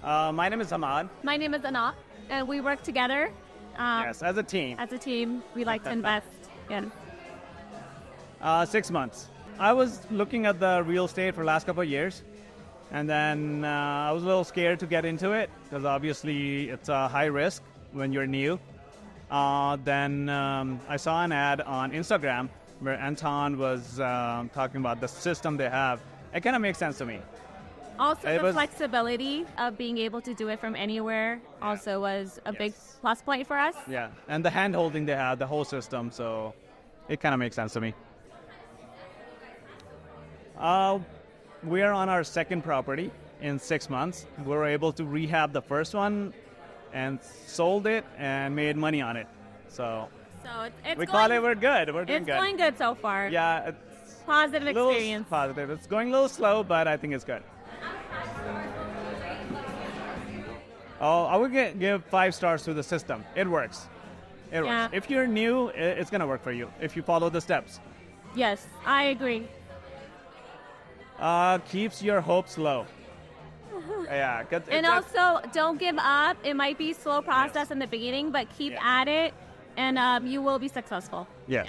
My name is Ahmad. My name is Anat, and we work together. Yes, as a team. As a team, we like to invest in. 6 months. I was looking at the real estate for the last couple of years, and then I was a little scared to get into it because obviously it's a high risk when you're new. Then I saw an ad on Instagram where Anton was talking about the system they have. It kind of makes sense to me. Also, the flexibility of being able to do it from anywhere also was a big plus point for us. Yeah, and the hand-holding they have, the whole system, so it kind of makes sense to me. We are on our second property in 6 months. We were able to rehab the first one and sold it and made money on it. So we call it we're good. We're doing good. It's going good so far. Yeah. It's positive experience. Positive. It's going a little slow, but I think it's good. Oh, I would give 5 stars to the system. It works. It works. If you're new, it's going to work for you if you follow the steps. Yes, I agree. Keeps your hopes low. Yeah. And also, don't give up. It might be a slow process in the beginning, but keep at it, and you will be successful. Yes.